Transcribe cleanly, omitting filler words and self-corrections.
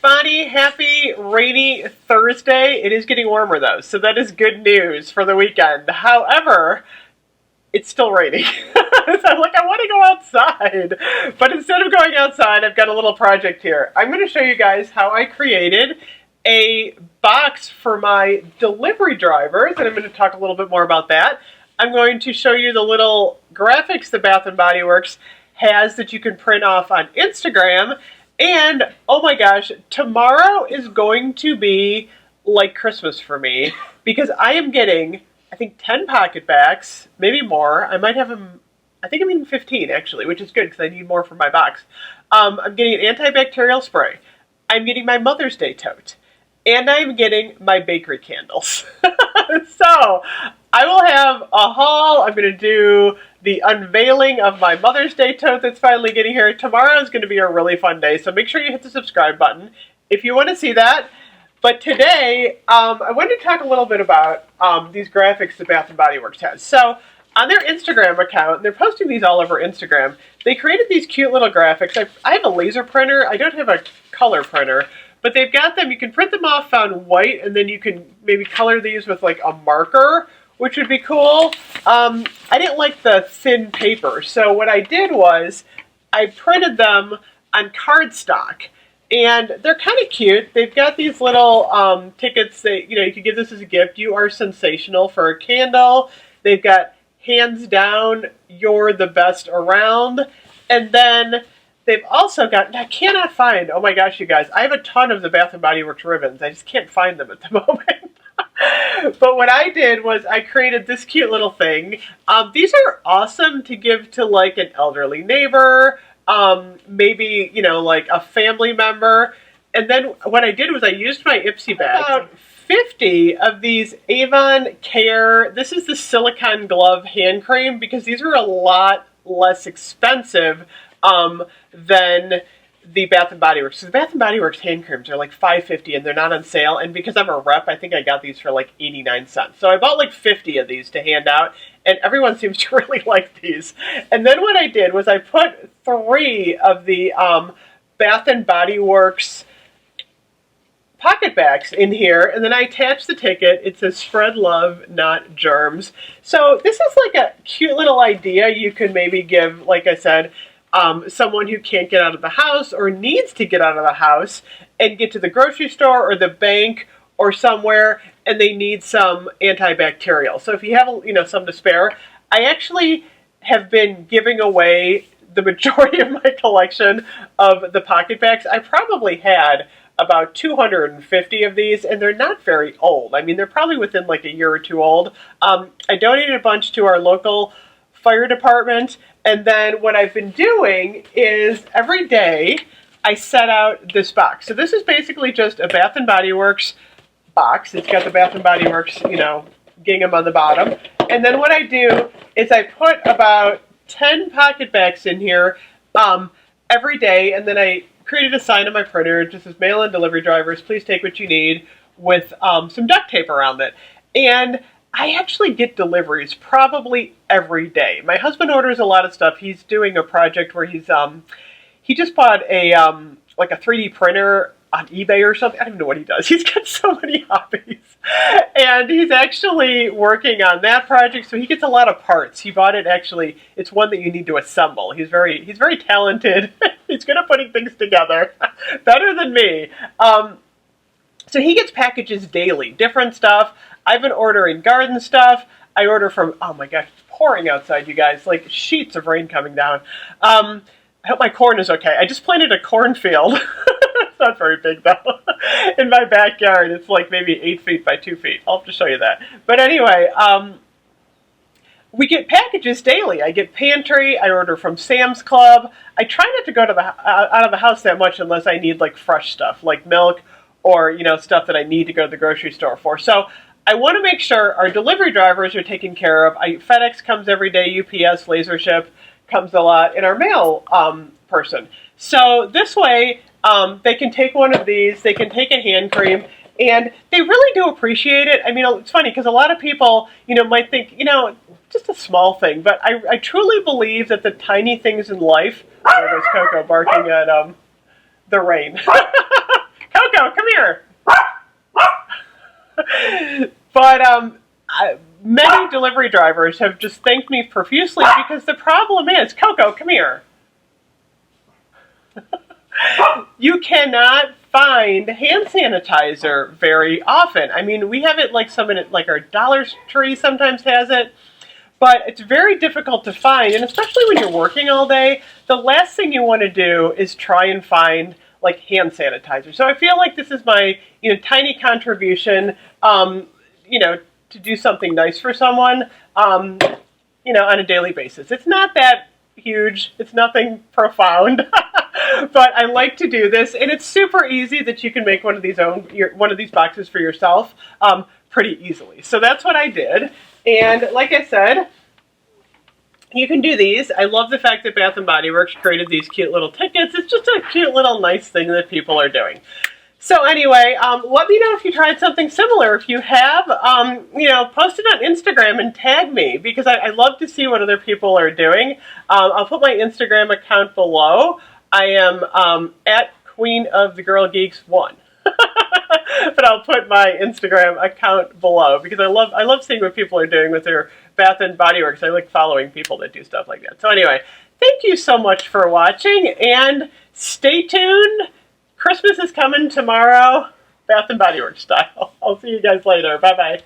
everybody. Happy rainy Thursday. It is getting warmer though, so that is good news for the weekend. However, it's still raining. So I'm like, I want to go outside. But instead of going outside, I've got a little project here. I'm going to show you guys how I created a box for my delivery drivers, and I'm going to talk a little bit more about that. I'm going to show you the little graphics that Bath Body Works has that you can print off on Instagram. And, oh my gosh, tomorrow is going to be like Christmas for me because I am getting, I think, 10 PocketBacs, maybe more. I might have them, I think I'm getting 15 actually, which is good because I need more for my box. I'm getting an antibacterial spray. I'm getting my Mother's Day tote. And I'm getting my bakery candles. So, I will have a haul. I'm going to do the unveiling of my Mother's Day tote that's finally getting here. Tomorrow is going to be a really fun day, so make sure you hit the subscribe button if you want to see that. But today, I wanted to talk a little bit about these graphics that Bath Body Works has. So, on their Instagram account, they're posting these all over Instagram, they created these cute little graphics. I have a laser printer. I don't have a color printer. But they've got them, you can print them off on white, and then you can maybe color these with like a marker, which would be cool. I didn't like the thin paper, so what I did was I printed them on cardstock. And they're kind of cute. They've got these little tickets that, you can give this as a gift. You are sensational for a candle. They've got hands down, you're the best around. And then they've also got, I cannot find, oh my gosh, you guys, I have a ton of the Bath Body Works ribbons. I just can't find them at the moment. But what I did was I created this cute little thing. These are awesome to give to like an elderly neighbor, maybe, like a family member. And then what I did was I used my Ipsy bag. About 50 of these Avon Care, this is the silicone glove hand cream because these are a lot less expensive than the Bath Body Works. So the Bath Body Works hand creams are like $5.50 and they're not on sale. And because I'm a rep, I think I got these for like 89 cents. So I bought like 50 of these to hand out, and everyone seems to really like these. And then what I did was I put 3 of the Bath Body Works PocketBacs in here, and then I attached the ticket. It says spread love, not germs. So this is like a cute little idea you could maybe give, like I said, someone who can't get out of the house or needs to get out of the house and get to the grocery store or the bank or somewhere, and they need some antibacterial. So if you have, some to spare, I actually have been giving away the majority of my collection of the PocketBacs. I probably had about 250 of these, and they're not very old. I mean, they're probably within like a year or two old. I donated a bunch to our local fire department, and then what I've been doing is every day I set out this box. So this is basically just a Bath Body Works box. It's got the Bath Body Works, gingham on the bottom. And then what I do is I put about 10 PocketBacs in here every day, and then I created a sign on my printer. It just says mail-in delivery drivers, please take what you need, with some duct tape around it. And I actually get deliveries probably every day. My husband orders a lot of stuff. He's doing a project where he just bought a like a 3D printer on eBay or something. I don't even know what he does. He's got so many hobbies. And he's actually working on that project, so he gets a lot of parts. He bought it actually, it's one that you need to assemble. He's very talented. He's good at putting things together. Better than me. So he gets packages daily, different stuff. I've been ordering garden stuff. I order from, oh my gosh, it's pouring outside, you guys, like sheets of rain coming down. I hope my corn is okay. I just planted a cornfield. It's not very big though. In my backyard, it's like maybe 8 feet by 2 feet. I'll have to show you that. But anyway, we get packages daily. I get pantry. I order from Sam's Club. I try not to go to out of the house that much unless I need like fresh stuff, like milk or stuff that I need to go to the grocery store for. So I want to make sure our delivery drivers are taken care of. FedEx comes every day. UPS, LaserShip comes a lot, and our mail person. So this way, they can take one of these. They can take a hand cream. And they really do appreciate it. I mean, it's funny because a lot of people, might think, just a small thing. But I truly believe that the tiny things in life, there's Coco barking at the rain. Coco, many delivery drivers have just thanked me profusely because the problem is, Coco, come here. You cannot find hand sanitizer very often. I mean, we have it like like our Dollar Tree sometimes has it, but it's very difficult to find, and especially when you're working all day, the last thing you want to do is try and find like hand sanitizer. So I feel like this is my tiny contribution, to do something nice for someone, on a daily basis. It's not that huge. It's nothing profound, but I like to do this, and it's super easy that you can make one of these boxes for yourself pretty easily. So that's what I did, and like I said, you can do these. I love the fact that Bath Body Works created these cute little tickets. It's just a cute little nice thing that people are doing. So anyway, let me know if you tried something similar. If you have, post it on Instagram and tag me, because I love to see what other people are doing. I'll put my Instagram account below. I am at Queen of the Girl Geeks 1. But I'll put my Instagram account below because I love seeing what people are doing with their Bath and Body Works. I like following people that do stuff like that. So anyway, thank you so much for watching, and stay tuned. Christmas is coming tomorrow, Bath and Body Works style. I'll see you guys later. Bye-bye.